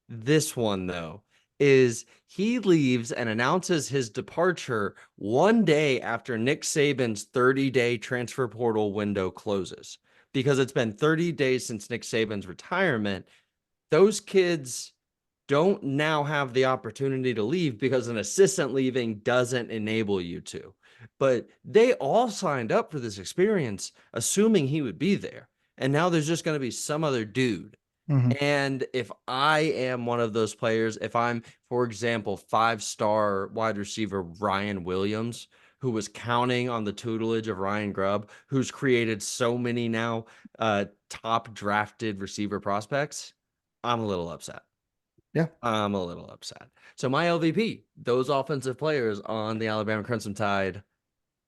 this one, though, is he leaves and announces his departure one day after Nick Saban's 30-day transfer portal window closes. Because it's been 30 days since Nick Saban's retirement, those kids don't now have the opportunity to leave because an assistant leaving doesn't enable you to. But they all signed up for this experience assuming he would be there. And now there's just going to be some other dude. And if I am one of those players, if I'm, for example, 5-star wide receiver Ryan Williams, who was counting on the tutelage of Ryan Grubb, who's created so many now top drafted receiver prospects, I'm a little upset. Yeah. I'm a little upset. So my LVP, those offensive players on the Alabama Crimson Tide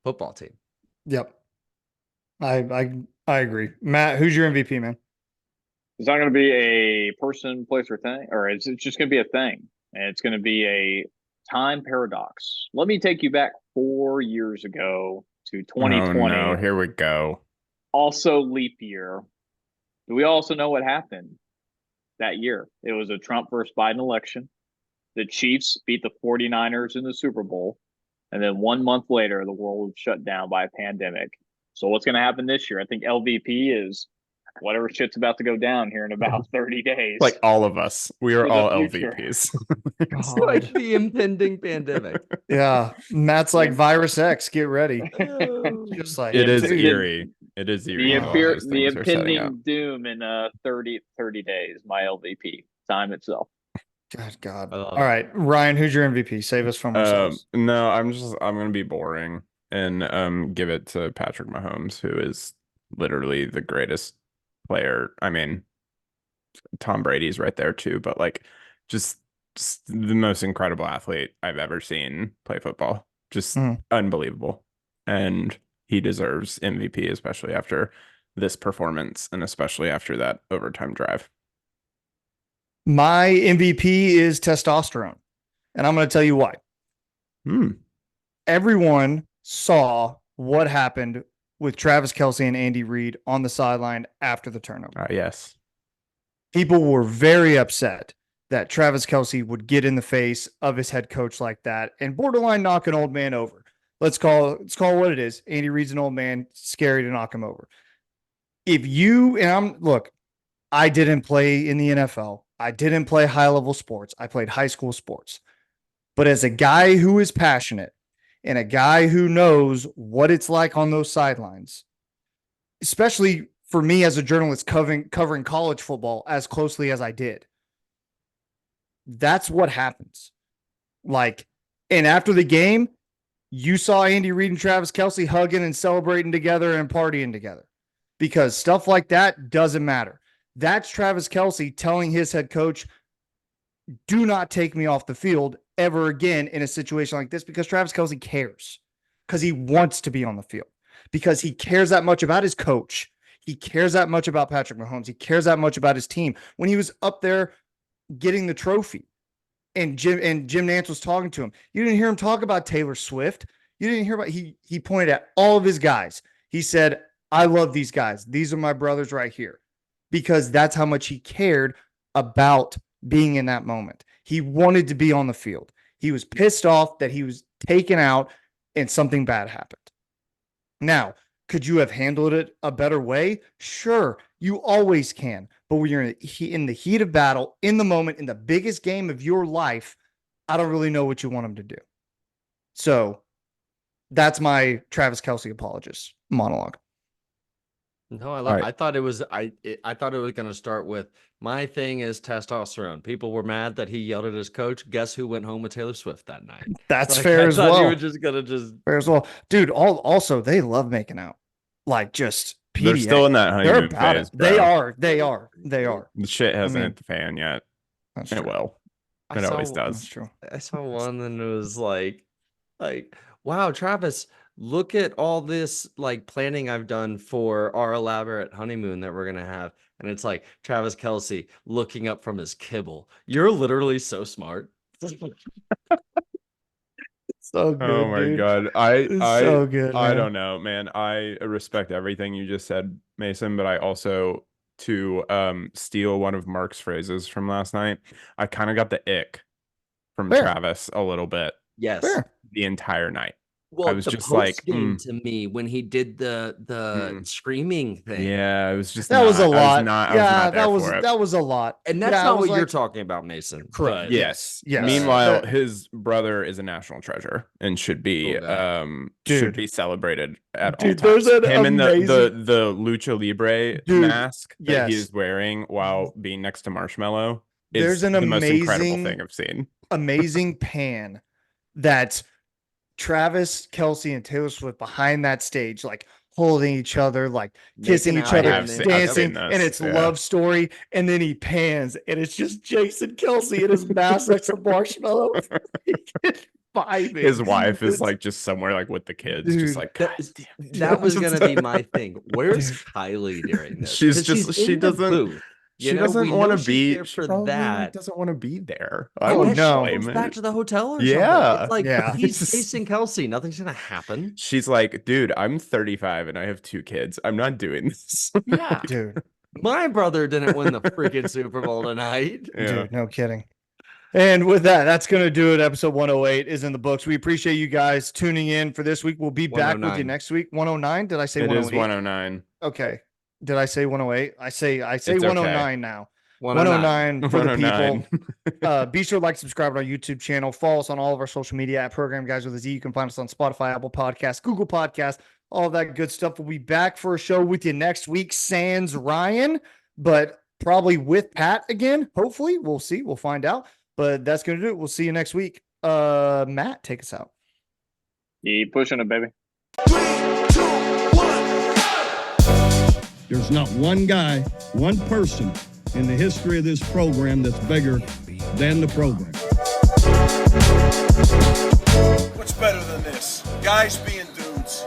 football team. Yep. I agree. Matt, who's your MVP, man? It's not going to be a person, place, or thing, or it's just going to be a thing. And it's going to be a time paradox. Let me take you back 4 years ago to 2020. Oh no, here we go. Also leap year. Do we also know what happened that year? It was a Trump versus Biden election. The Chiefs beat the 49ers in the Super Bowl. And then 1 month later, the world was shut down by a pandemic. So what's going to happen this year? I think LVP is whatever shit's about to go down here in about 30 days. Like all of us. We are For the all future. LVPs. It's like the impending pandemic. Yeah. Matt's like Virus X. Get ready. Oh. Just like It is dude. eerie. It is eerie. how all those The things are setting up. impending doom in 30 days, my LVP. Time itself. God. I love All it. right, Ryan, who's your MVP? Save us from ourselves. No, I'm gonna be boring and give it to Patrick Mahomes, who is literally the greatest player. I mean, Tom Brady's right there too, but like just, just the most incredible athlete I've ever seen play football. Just unbelievable. And he deserves MVP, especially after this performance and especially after that overtime drive. My MVP is testosterone, and I'm going to tell you why. Everyone saw what happened with Travis Kelce and Andy Reid on the sideline after the turnover. Yes. People were very upset that Travis Kelce would get in the face of his head coach like that and borderline knock an old man over. Let's call it what it is. Andy Reid's an old man, scary to knock him over. I didn't play in the NFL. I didn't play high-level sports. I played high school sports. But as a guy who is passionate and a guy who knows what it's like on those sidelines, especially for me as a journalist covering college football as closely as I did, that's what happens. And after the game, you saw Andy Reid and Travis Kelce hugging and celebrating together and partying together because stuff like that doesn't matter. That's Travis Kelce telling his head coach, do not take me off the field ever again in a situation like this, because Travis Kelce cares, because he wants to be on the field, because he cares that much about his coach. He cares that much about Patrick Mahomes. He cares that much about his team. When he was up there getting the trophy and Jim Nantz was talking to him, you didn't hear him talk about Taylor Swift. You didn't hear about, he pointed at all of his guys. He said, I love these guys. These are my brothers right here, because that's how much he cared about being in that moment. He wanted to be on the field. He was pissed off that he was taken out and something bad happened. Now, could you have handled it a better way? Sure, you always can. But when you're in the heat of battle, in the moment, in the biggest game of your life, I don't really know what you want him to do. So that's my Travis Kelce apologist monologue. No, I Right. I thought it was going to start with, my thing is testosterone. People were mad that he yelled at his coach. Guess who went home with Taylor Swift that night? That's Like, fair I as thought well. you were just gonna just Fair as well, dude. Also, they love making out, like just PDA. They're still in that They're honeymoon about phase, it. They bro. are. The shit hasn't mean, hit the fan yet. That's It true. will. I It always saw- That's does. true. I saw one and it was like, wow, Travis, look at all this like planning I've done for our elaborate honeymoon that we're gonna have. And it's like Travis Kelce looking up from his kibble. You're literally so smart. So good, Oh my dude. God. It's so good, I man. don't know, man. I respect everything you just said, Mason, but I also, to steal one of Mark's phrases from last night, I kind of got the ick from Fair. Travis a little bit Yes. Fair. the entire night. Well, was the just post like, game to me when he did the screaming thing. Yeah, it was just That was a lot. I was not there for it. that was a lot. And that's Yeah, I not was what you're like, talking about, Mason. Correct. but- Yes. Yes. Meanwhile, That- his brother is a national treasure and should be Okay. should Dude. be celebrated at all Dude, times. there's an Him in amazing- the lucha libre Dude, mask that he yes. is wearing while being next to Marshmallow is There's an the most incredible amazing- thing I've seen. amazing pan that's Travis Kelce and Taylor Swift behind that stage, like holding each other, like kissing Making each out other, and then- dancing, I've seen and this, it's yeah. love story. And then he pans, and it's just Jason Kelce and his mask next to Marshmallow. Vibing. His wife is It's- like just somewhere like with the kids, Dude, just like That, "God damn it." that was gonna be my thing. Where's Dude. Kylie during this? She's 'Cause just- she in the doesn't- booth. You She know, doesn't we want know to she's be there for probably that. doesn't want to be there. I I Oh, wouldn't no. blame Goes it. back to the hotel or Yeah. something. It's like Yeah. he's Jason Kelce. Nothing's gonna happen. She's like, dude, I'm 35 and I have 2 kids. I'm not doing this. Yeah. Dude, My brother didn't win the freaking Super Bowl tonight. Yeah. dude, no kidding. And with that, that's going to do it. Episode 108 is in the books. We appreciate you guys tuning in for this week. We'll be back with you 109. next week. 109? Did I say It 108? is 109. Okay. Did I say 108? I say It's 109 now. 109 for the people. Be sure to like, subscribe on our YouTube channel. Follow us on all of our social media at Program Guys with a Z. You can find us on Spotify, Apple Podcasts, Google Podcasts, all that good stuff. We'll be back for a show with you next week. Sans Ryan, but probably with Pat again. Hopefully, we'll see. We'll find out. But that's going to do it. We'll see you next week. Matt, take us out. Keep pushing it, baby. There's not one guy, one person in the history of this program that's bigger than the program. What's better than this? Guys being dudes.